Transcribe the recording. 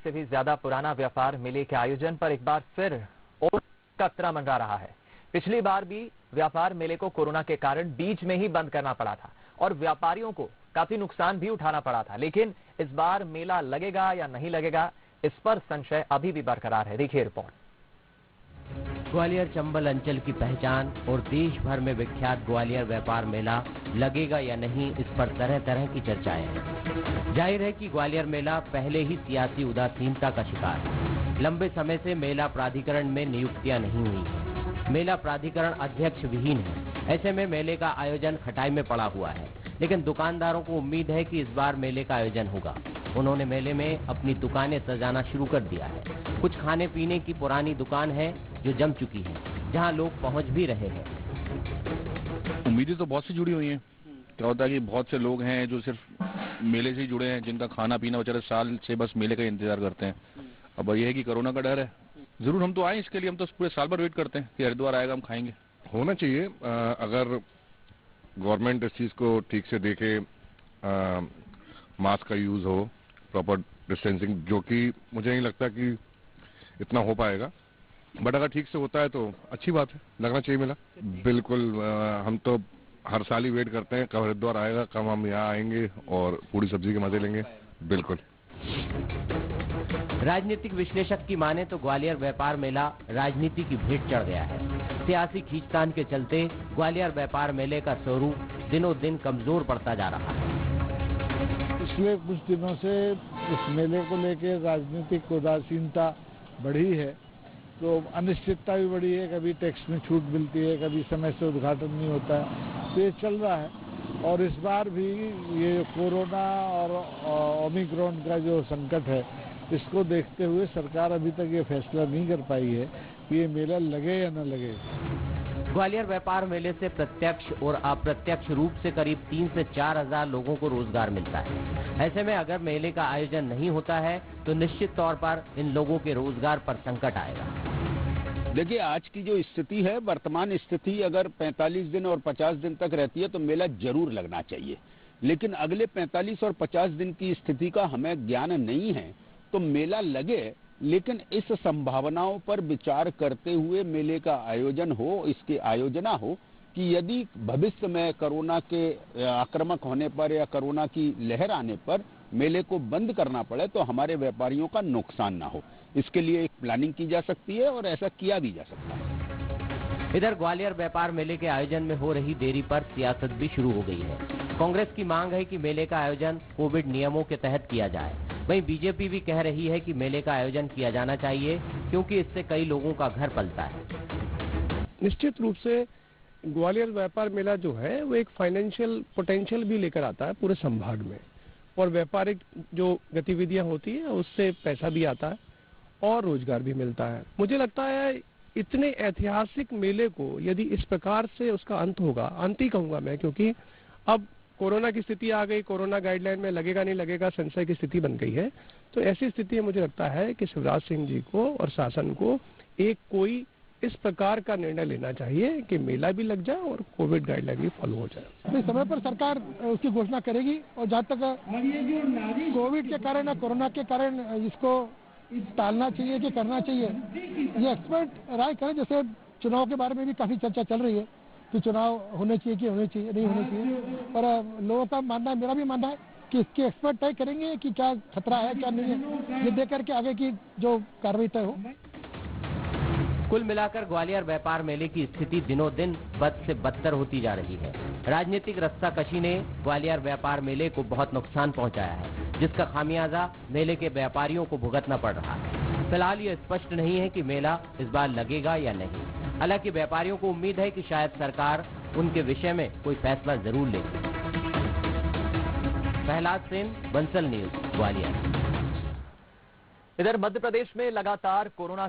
से भी ज्यादा पुराना व्यापार मेले के आयोजन पर एक बार फिर और का खतरा मंडरा रहा है। पिछली बार भी व्यापार मेले को कोरोना के कारण बीच में ही बंद करना पड़ा था और व्यापारियों को काफी नुकसान भी उठाना पड़ा था। लेकिन इस बार मेला लगेगा या नहीं लगेगा, इस पर संशय अभी भी बरकरार है। देखिए रिपोर्ट। ग्वालियर चंबल अंचल की पहचान और देश भर में विख्यात ग्वालियर व्यापार मेला लगेगा या नहीं, इस पर तरह तरह की चर्चाएं हैं। जाहिर है कि ग्वालियर मेला पहले ही सियासी उदासीनता का शिकार है। लंबे समय से मेला प्राधिकरण में नियुक्तियां नहीं हुई हैं। मेला प्राधिकरण अध्यक्ष विहीन है। ऐसे में मेले का आयोजन खटाई में पड़ा हुआ है। लेकिन दुकानदारों को उम्मीद है कि इस बार मेले का आयोजन होगा। उन्होंने मेले में अपनी दुकानें सजाना शुरू कर दिया है। कुछ खाने पीने की पुरानी दुकान है जो जम चुकी है, जहां लोग पहुंच भी रहे हैं। उम्मीदें तो बहुत सी जुड़ी हुई हैं। क्या होता है कि बहुत से लोग हैं जो सिर्फ मेले से ही जुड़े हैं, जिनका खाना पीना बेचारे साल से बस मेले का इंतजार करते हैं। अब यह है कि कोरोना का डर है। जरूर हम तो आए इसके लिए, हम तो पूरे साल भर वेट करते हैं कि हरिद्वार आएगा, हम खाएंगे। होना चाहिए। अगर गवर्नमेंट इस चीज को ठीक से देखे, मास्क का यूज हो, प्रॉपर डिस्टेंसिंग, जो कि मुझे नहीं लगता कि इतना हो पाएगा, बट अगर ठीक से होता है तो अच्छी बात है, लगना चाहिए मेला। बिल्कुल, हम तो हर साल ही वेट करते हैं कब हरिद्वार आएगा, कब हम यहाँ आएंगे और पूरी सब्जी के मजे लेंगे। बिल्कुल। राजनीतिक विश्लेषक की माने तो ग्वालियर व्यापार मेला राजनीति की भेंट चढ़ गया है। सियासी खींचतान के चलते ग्वालियर व्यापार मेले का स्वरूप दिनों दिन कमजोर पड़ता जा रहा है। पिछले कुछ दिनों से इस मेले को लेकर राजनीतिक उदासीनता बढ़ी है, तो अनिश्चितता भी बढ़ी है। कभी टैक्स में छूट मिलती है, कभी समय से उद्घाटन नहीं होता है, तो ये चल रहा है। और इस बार भी ये कोरोना और ओमिक्रॉन का जो संकट है, इसको देखते हुए सरकार अभी तक ये फैसला नहीं कर पाई है कि ये मेला लगे या न लगे। ग्वालियर व्यापार मेले से प्रत्यक्ष और अप्रत्यक्ष रूप से करीब 3 से 4 हजार लोगों को रोजगार मिलता है। ऐसे में अगर मेले का आयोजन नहीं होता है तो निश्चित तौर पर इन लोगों के रोजगार पर संकट आएगा। देखिए, आज की जो स्थिति है, वर्तमान स्थिति अगर 45 दिन और 50 दिन तक रहती है तो मेला जरूर लगना चाहिए। लेकिन अगले 45 और 50 दिन की स्थिति का हमें ज्ञान नहीं है, तो मेला लगे लेकिन इस संभावनाओं पर विचार करते हुए मेले का आयोजन हो, इसकी आयोजना हो कि यदि भविष्य में कोरोना के आक्रामक होने पर या कोरोना की लहर आने पर मेले को बंद करना पड़े तो हमारे व्यापारियों का नुकसान ना हो। इसके लिए एक प्लानिंग की जा सकती है और ऐसा किया भी जा सकता है। इधर ग्वालियर व्यापार मेले के आयोजन में हो रही देरी पर सियासत भी शुरू हो गई है। कांग्रेस की मांग है कि मेले का आयोजन कोविड नियमों के तहत किया जाए। वहीं बीजेपी भी कह रही है कि मेले का आयोजन किया जाना चाहिए क्योंकि इससे कई लोगों का घर पलता है। निश्चित रूप से ग्वालियर व्यापार मेला जो है वो एक फाइनेंशियल पोटेंशियल भी लेकर आता है पूरे संभाग में, और व्यापारिक जो गतिविधियां होती है उससे पैसा भी आता है और रोजगार भी मिलता है। मुझे लगता है इतने ऐतिहासिक मेले को यदि इस प्रकार से उसका अंत होगा, अंत ही कहूंगा मैं, क्योंकि अब कोरोना की स्थिति आ गई, कोरोना गाइडलाइन में लगेगा नहीं लगेगा संशय की स्थिति बन गई है। तो ऐसी स्थिति में मुझे लगता है कि शिवराज सिंह जी को और शासन को एक कोई इस प्रकार का निर्णय लेना चाहिए कि मेला भी लग जाए और कोविड गाइडलाइन भी फॉलो हो जाए। इस समय पर सरकार उसकी घोषणा करेगी, और जहाँ तक कोविड के कारण या कोरोना के कारण इसको टालना चाहिए कि करना चाहिए, ये एक्सपर्ट राय करें। जैसे चुनाव के बारे में भी काफी चर्चा चल रही है कि चुनाव होने चाहिए कि होने चाहिए, नहीं होने चाहिए, पर लोगों का मानना है, मेरा भी मानना है कि इसके एक्सपर्ट तय करेंगे कि क्या खतरा है क्या नहीं है, ये देख करके आगे की जो कार्रवाई तय हो। कुल मिलाकर ग्वालियर व्यापार मेले की स्थिति दिनों दिन बद से बदतर होती जा रही है। राजनीतिक रस्साकशी ने ग्वालियर व्यापार मेले को बहुत नुकसान पहुंचाया है, जिसका खामियाजा मेले के व्यापारियों को भुगतना पड़ रहा है। फिलहाल ये स्पष्ट नहीं है कि मेला इस बार लगेगा या नहीं। हालांकि व्यापारियों को उम्मीद है कि शायद सरकार उनके विषय में कोई फैसला जरूर लेगी। प्रहलाद सेन, बंसल न्यूज, ग्वालियर। इधर मध्य प्रदेश में लगातार कोरोना